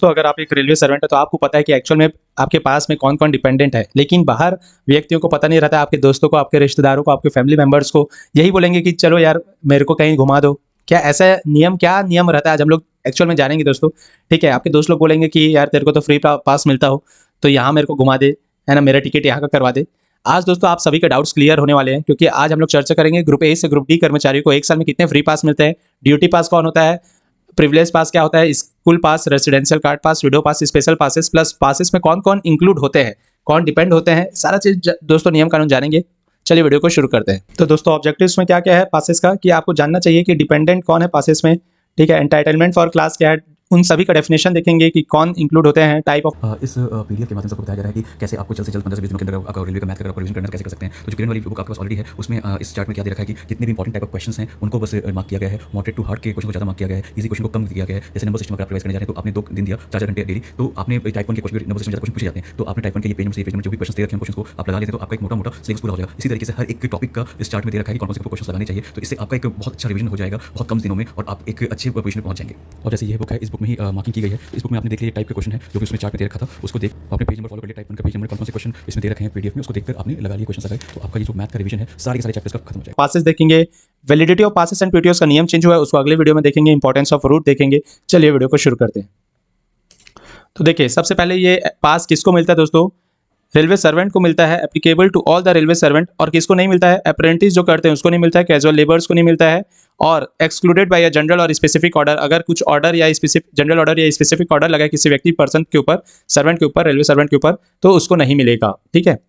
दोस्तों अगर आप एक रेलवे सर्वेंट है तो आपको पता है कि एक्चुअल में आपके पास में कौन कौन डिपेंडेंट है, लेकिन बाहर व्यक्तियों को पता नहीं रहता। आपके दोस्तों को, आपके रिश्तेदारों को, आपके फैमिली मेंबर्स को यही बोलेंगे कि चलो यार मेरे को कहीं घुमा दो। क्या ऐसा नियम, क्या नियम रहता है आज हम लोग एक्चुअल में जानेंगे दोस्तों। ठीक है, आपके दोस्त लोग बोलेंगे कि यार तेरे को तो फ्री पास मिलता हो तो यहाँ मेरे को घुमा दे, है ना, मेरा टिकट यहाँ का करवा दे। आज दोस्तों आप सभी के डाउट्स क्लियर होने वाले हैं, क्योंकि आज हम लोग चर्चा करेंगे ग्रुप ए से ग्रुप डी कर्मचारियों को एक साल में कितने फ्री पास मिलते हैं, ड्यूटी पास कौन होता है, प्रिविलेज पास क्या होता है, स्कूल पास, रेसिडेंशियल कार्ड पास, विडो पास, स्पेशल पासेस, प्लस पासेस में कौन कौन इंक्लूड होते हैं, कौन डिपेंड होते हैं, सारा चीज दोस्तों नियम कानून जानेंगे। चलिए वीडियो को शुरू करते हैं। तो दोस्तों ऑब्जेक्टिव्स में क्या क्या है पासेस का, कि आपको जानना चाहिए कि डिपेंडेंट कौन है पासेस में। ठीक है, एंटाइटलमेंट फॉर क्लास क्या है, उन सभी का डेफिनेशन देखेंगे कि कौन इंक्लूड होते हैं, टाइप ऑफ। इस पीडीएफ के माध्यम से आपको बताया जा रहा है कि कैसे आपको जल्द से जल्द 15 से 20 दिनों के अंदर आपका रेलवे का मैथ का रिवीजन करना कैसे कर सकते हैं। तो जो ग्रीन वाली बुक आपके पास ऑलरेडी है उसमें इस चार्ट में क्या दे रखा है कि जितने भी इंपॉर्टेंट टाइप ऑफ क्वेश्चंस हैं उनको बस मार्क किया गया है। मॉडरेट टू हार्ड के क्वेश्चन को ज़्यादा मार्क किया गया है, इजी क्वेश्चन को कम किया गया है। जैसे नंबर सिस्टम अगर आप रिवाइज करने जा रहे हैं तो आपने 2 दिन दिया, 4 घंटे डेली, तो आपने टाइप 1 के कुछ भी नंबर सिस्टम क्वेश्चन पूछे जाते हैं तो आपने टाइप 1 के ये पेज नंबर से पेज नंबर जो भी क्वेश्चन दे रखे हैं क्वेश्चन को आप लगा लेते हैं तो आपका एक मोटा मोटा सिलेबस पूरा हो जाएगा। इसी तरीके से हर एक टॉपिक का इस चार्ट में दे रखा है कि कौन कौन से क्वेश्चन लगाने चाहिए, तो इससे आपका एक बहुत अच्छा रिवीजन हो जाएगा बहुत कम दिनों में और आप एक अच्छे पोजीशन में पहुंच जाएंगे। और जैसे ये बुक है, इस बुक में ही मार्किंग की गई है। इस बुक में आपने देख लिया टाइप के क्वेश्चन है जो कि उसमें चार्ट में दे रखा था, उसको देख आपने पेज नंबर फॉलो कर लिया, टाइप 1 का पेज नंबर कौन कौन से क्वेश्चन इसमें दे रखे हैं पीडीएफ में, उसको देखकर आपने लगा लिए क्वेश्चन लगाए, तो आपका ये जो मैथ का रिवीजन है सारे के सारे चैप्टर्स का खत्म हो जाएगा। पासेस देखेंगे, वैलिडिटी ऑफ पासेस एंड पीटीओस का नियम चेंज हुआ है उसको अगले वीडियो में देखेंगे, इंपॉर्टेंस ऑफ रूट देखेंगे। चलिए वीडियो को शुरू करते हैं। तो देखिए सबसे पहले ये पास किसको मिलता है दोस्तों, रेलवे सर्वेंट को मिलता है, applicable to all the railway servant. और किसको नहीं मिलता है, अप्रेंटिस जो करते हैं उसको नहीं मिलता है, कैजुअल लेबर्स को नहीं मिलता है, और एक्सक्लूडेड बाय अ जनरल और स्पेसिफिक ऑर्डर। अगर कुछ ऑर्डर या स्पेसिफिक जनरल ऑर्डर या स्पेसिफिक ऑर्डर लगा है किसी व्यक्ति पर्सन के ऊपर, सर्वेंट के ऊपर, रेलवे सर्वेंट के ऊपर, तो उसको नहीं मिलेगा। ठीक है,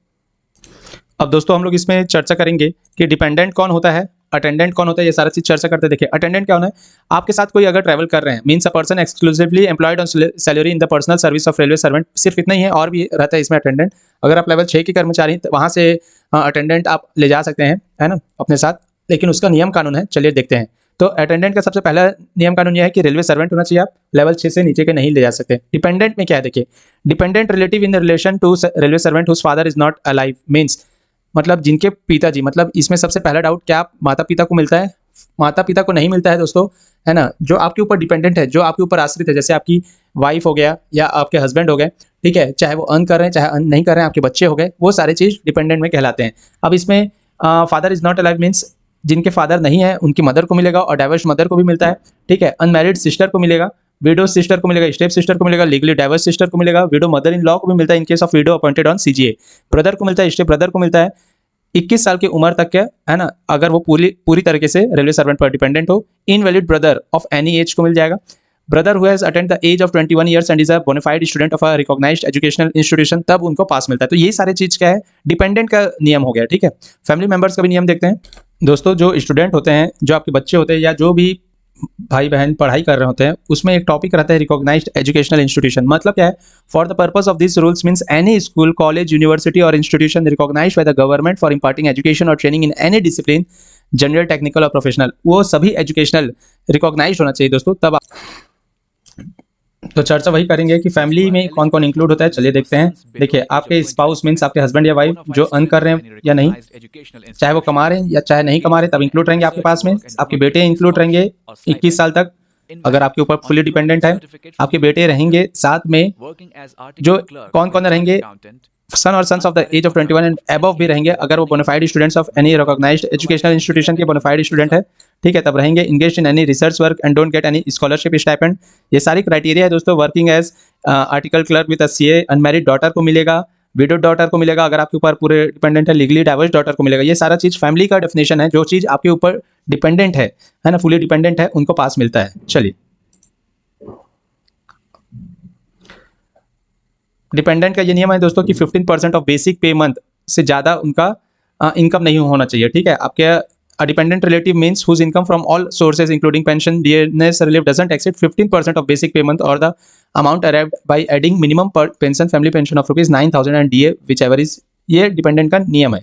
अब दोस्तों हम लोग इसमें चर्चा करेंगे कि डिपेंडेंट कौन होता है, अटेंडेंट कौन होता है, ये सारा चीज चर्चा करते हैं। देखिए अटेंडेंट क्या होना है, आपके साथ कोई अगर ट्रैवल कर रहे हैं, means a person exclusively employed on salary in the personal service of railway servant. सिर्फ इतना ही है, और भी रहता है इसमें अटेंडेंट। अगर आप लेवल 6 के कर्मचारी तो वहाँ से अटेंडेंट आप ले जा सकते हैं, है ना, अपने साथ, लेकिन उसका नियम कानून है। चलिए देखते हैं। तो अटेंडेंट का सबसे पहला नियम कानून यह है कि रेलवे सर्वेंट होना चाहिए, आप लेवल 6 से नीचे के नहीं ले जा सकते। डिपेंडेंट में क्या है, देखिए dependent relative in relation to railway servant whose father is not alive, means मतलब जिनके पिताजी, मतलब इसमें सबसे पहला डाउट क्या माता पिता को मिलता है, माता पिता को नहीं मिलता है दोस्तों, है ना। जो आपके ऊपर डिपेंडेंट है, जो आपके ऊपर आश्रित है, जैसे आपकी वाइफ हो गया या आपके हस्बैंड हो गए, ठीक है, चाहे वो अर्न कर रहे हैं चाहे अर्न नहीं कर रहे हैं, आपके बच्चे हो गए, वो सारी चीज डिपेंडेंट में कहलाते हैं। अब इसमें father is not alive means जिनके फादर नहीं है उनकी मदर को मिलेगा, और डाइवर्स मदर को भी मिलता है। ठीक है, अनमैरिड सिस्टर को मिलेगा, विडो सिस्टर को मिलेगा, स्टेप सिस्टर को मिलेगा, लीगली डाइवर्स सिस्टर को मिलेगा, विडो मदर इन लॉ को भी मिलता है in case of window appointed on CGA, brother को मिलता है, स्टेप ब्रदर को मिलता है, 21 साल की उम्र तक के, है ना, अगर वो पूरी तरीके से रेलवे सर्वेंट पर डिपेंडेंट हो। Invalid brother of any age को मिल जाएगा। Brother who has attend the age of 21 years and is a bona fide student of a recognised educational institution, तब उनको पास मिलता है। तो ये सारे चीज क्या है, डिपेंडेंट का नियम हो गया। ठीक है, फैमिली मेंबर्स का भी नियम देखते हैं दोस्तों। जो स्टूडेंट होते हैं, जो आपके बच्चे होते हैं, या जो भी भाई बहन पढ़ाई कर रहे होते हैं, उसमें एक टॉपिक रहता है रिकॉग्नाइज्ड एजुकेशनल इंस्टीट्यूशन। मतलब क्या है, for the purpose of this rules means any school, college, university और institution recognised by the government for imparting education और training in any discipline, general, technical और प्रोफेशनल, वो सभी एजुकेशनल रिकॉग्नाइज्ड होना चाहिए दोस्तों, तब तो चर्चा वही करेंगे कि फैमिली में कौन कौन इंक्लूड होता है। चलिए देखते हैं। देखिए आपके स्पाउस मीन्स आपके हस्बैंड या वाइफ जो अर्न कर रहे हैं या नहीं, चाहे वो कमा रहे हैं या चाहे नहीं कमा रहे, तब इंक्लूड रहेंगे आपके पास में। आपके बेटे इंक्लूड रहेंगे 21 साल तक, अगर आपके ऊपर फुली डिपेंडेंट है। आपके बेटे रहेंगे साथ में, जो कौन कौन रहेंगे, सन और sons of the age of 21 and above भी रहेंगे, अगर वो bona fide students of any recognised educational institution के बोनाफाइड स्टूडेंट है। ठीक है, तब रहेंगे। Engaged in any research work and don't get any scholarship stipend, ये सारी क्राइटेरिया है दोस्तों। Working as article clerk with a CA, unmarried daughter को मिलेगा, विडो डॉटर को मिलेगा अगर आपके ऊपर पूरे डिपेंडेंट है, लीगली डाइवर्स डॉटर को मिलेगा। ये सारा चीज फैमिली का डेफिनेशन है, जो चीज आपके ऊपर डिपेंडेंट है ना, फुली डिपेंडेंट है, उनको पास मिलता है। चलिए, डिपेंडेंट का ये नियम है दोस्तों कि 15% ऑफ बेसिक पे मंथ से ज़्यादा उनका इनकम नहीं होना चाहिए। ठीक है, आपके dependent relative means whose income from all sources including pension, DNS relief doesn't exceed 15% of basic pay month और the amount arrived by adding minimum pension family pension of ₹9,000 and DA whichever is, ये dependent का नियम है।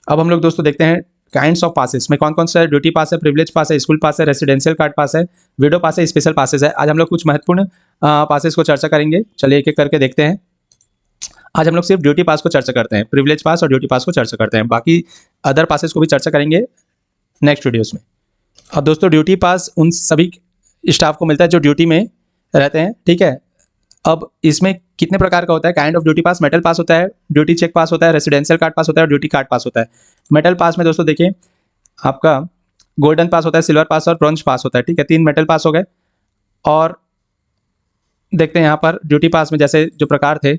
अब हम लोग दोस्तों देखते हैं काइंड्स ऑफ पासेस में कौन कौन सा है। ड्यूटी पास है, प्रिविलेज पास है, स्कूल पास है, रेसिडेंशियल कार्ड पास है, विडो पास है, स्पेशल पासेस है। आज हम लोग कुछ महत्वपूर्ण पासेस को चर्चा करेंगे। चलिए एक एक करके देखते हैं। आज हम लोग सिर्फ ड्यूटी पास को चर्चा करते हैं, प्रिविलेज पास और ड्यूटी पास को चर्चा करते हैं, बाकी अदर पासेस को भी चर्चा करेंगे नेक्स्ट वीडियोस में। अब दोस्तों ड्यूटी पास उन सभी स्टाफ को मिलता है जो ड्यूटी में रहते हैं, ठीक है। अब इसमें कितने प्रकार का होता है, kind of duty pass, metal pass होता है, ड्यूटी चेक पास होता है, रेसिडेंशियल कार्ड पास होता है और ड्यूटी कार्ड पास होता है। मेटल पास में दोस्तों देखिए आपका गोल्डन पास होता है, सिल्वर पास और ब्रॉन्ज पास होता है, ठीक है। 3 मेटल पास हो गए। और देखते हैं यहाँ पर ड्यूटी पास में जैसे जो प्रकार थे।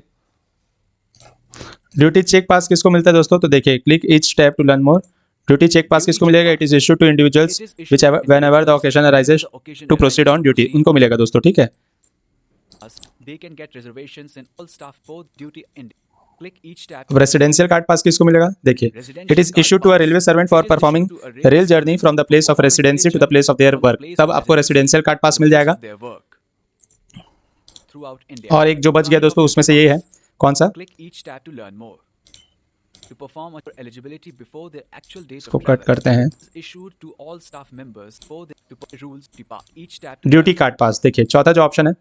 ड्यूटी चेक पास किसको मिलता है दोस्तों, तो देखिए click each tab to learn more. Duty check pass किसको मिलेगा, it is issued to individuals which whenever the occasion arises to proceed on duty, उनको मिलेगा दोस्तों, ठीक है। They can get reservations in all staff both duty and click each tab. अब residential card pass किसको मिलेगा, देखिए it is issued to a railway servant for performing rail journey from the place of residency to the place of their work, तब आपको residential card पास मिल जाएगा। Throughout India. और एक जो बच गया दोस्तों उसमें से ये है, कौन सा, Click each tab to learn more. To perform a eligibility before the actual date इसको of कट travel. करते हैं। Is issued to all staff members for the rules depart. Each tab to duty card pass, देखिए चौथा जो option है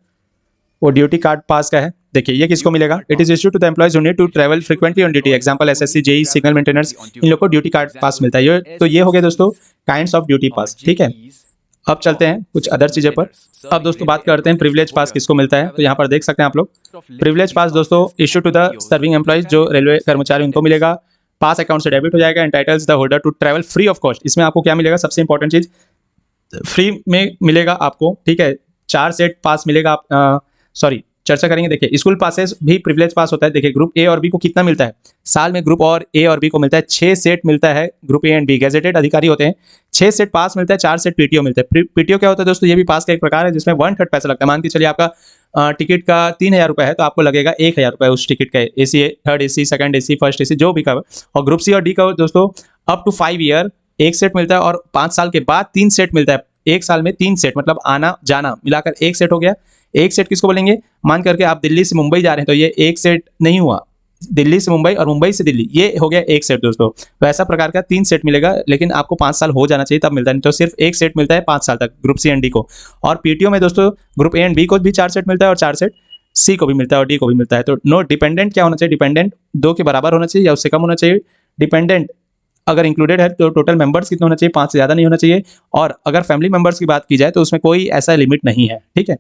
वो duty card पास का है। देखिए ये किसको मिलेगा, it is issued to the employees who need to travel frequently on duty, example SSC, JE, signal maintenance, इन लोग को ड्यूटी कार्ड पास मिलता है। ये तो ये हो गया दोस्तों काइंड्स ऑफ ड्यूटी पास, ठीक है। अब चलते हैं कुछ अदर चीज़ें पर। अब दोस्तों बात करते हैं प्रिविलेज पास किसको मिलता है, तो यहाँ पर देख सकते हैं आप लोग प्रिविलेज पास दोस्तों issue to the serving employees, जो रेलवे कर्मचारी उनको मिलेगा। पास अकाउंट से डेबिट हो जाएगा, entitles the holder to travel free of cost. इसमें आपको क्या मिलेगा, सबसे इंपॉर्टेंट चीज फ्री में मिलेगा आपको, ठीक है। 4 सेट पास मिलेगा आप, सॉरी चर्चा करेंगे। देखिए स्कूल पासेस भी प्रिविलेज पास होता है। देखिए ग्रुप ए और बी को कितना मिलता है, साल में ग्रुप और ए और बी को मिलता है 6 सेट मिलता है। Group A and B gazetted अधिकारी होते हैं, 6 सेट पास मिलता है, 4 सेट पीटीओ मिलता है। पीटीओ क्या होता है दोस्तों, ये भी पास का एक प्रकार है जिसमें 1/3 पैसा लगता है। मान के चलिए आपका टिकट का 3000 रुपये है तो आपको लगेगा 1000 रुपये उस टिकट का, AC, third AC, second AC, first AC, जो भी का। और ग्रुप सी और डी का दोस्तों अप टू 5 ईयर 1 सेट मिलता है और 5 साल के बाद 3 सेट मिलता है। 1 साल में 3 सेट मतलब आना जाना मिलाकर 1 सेट हो गया। 1 सेट किसको बोलेंगे, मान करके आप दिल्ली से मुंबई जा रहे हैं तो ये 1 सेट नहीं हुआ, दिल्ली से मुंबई और मुंबई से दिल्ली, ये हो गया 1 सेट दोस्तों। वैसा प्रकार का 3 सेट मिलेगा, लेकिन आपको 5 साल हो जाना चाहिए तब मिलता है, नहीं तो सिर्फ 1 सेट मिलता है 5 साल तक ग्रुप सी एंड डी को। और पीटीओ में दोस्तों ग्रुप ए एंड बी को भी 4 सेट मिलता है और 4 सेट सी को भी मिलता है और डी को भी मिलता है। तो नो डिपेंडेंट क्या होना चाहिए, डिपेंडेंट 2 के बराबर होना चाहिए या उससे कम होना चाहिए। डिपेंडेंट अगर इंक्लूडेड है तो टोटल मेंबर्स कितने होना चाहिए, 5 से ज़्यादा नहीं होना चाहिए। और अगर फैमिली मेंबर्स की बात की जाए तो उसमें कोई ऐसा लिमिट नहीं है, ठीक है।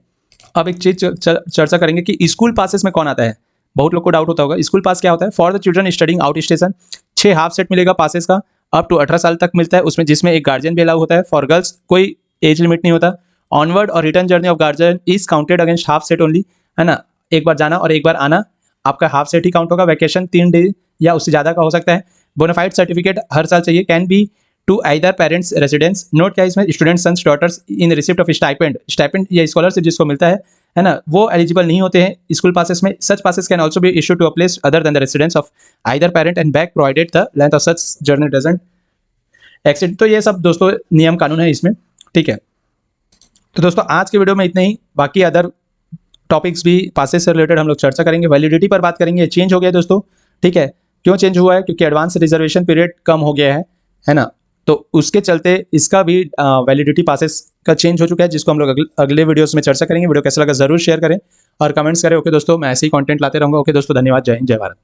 अब एक चीज चर्चा करेंगे कि स्कूल पासेस में कौन आता है। बहुत लोग को डाउट होता होगा स्कूल पास क्या होता है। For the children studying out station 6 half set मिलेगा पासेस का, अप टू 18 साल तक मिलता है उसमें, जिसमें एक गार्जियन भी अलाउ होता है। फॉर गर्ल्स कोई एज लिमिट नहीं होता। ऑनवर्ड और return journey of guardian is counted against half set only, है ना। एक बार जाना और एक बार आना आपका हाफ सेट ही काउंट होगा। वैकेशन 3 डे या उससे ज़्यादा का हो सकता है। बोनाफाइड सर्टिफिकेट हर साल चाहिए, can be to either parents residence. Note क्या है इसमें, student sons daughters in receipt of stipend, stipend या स्कॉलरशिप जिसको मिलता है ना, वो एलिजिबल नहीं होते हैं स्कूल पासेस में। Such passes can also be issue to a place other than the residence of either parent and back provided the length of such journey doesn't exceed. तो ये सब दोस्तों नियम कानून है इसमें, ठीक है। तो दोस्तों आज के वीडियो में इतना ही, बाकी अदर टॉपिक्स भी पासेस से रिलेटेड हम लोग चर्चा करेंगे। वैलिडिटी पर बात करेंगे, चेंज हो गया दोस्तों, ठीक है। क्यों चेंज हुआ है, क्योंकि एडवांस रिजर्वेशन पीरियड कम हो गया है ना, तो उसके चलते इसका भी वैलिडिटी पासेस का चेंज हो चुका है, जिसको हम लोग अगले वीडियोस में चर्चा करेंगे। वीडियो कैसा लगा जरूर शेयर करें और कमेंट्स करें। ओके दोस्तों, मैं ऐसे ही कंटेंट लाते रहूँगा। ओके दोस्तों, धन्यवाद, जय हिंद, जय भारत।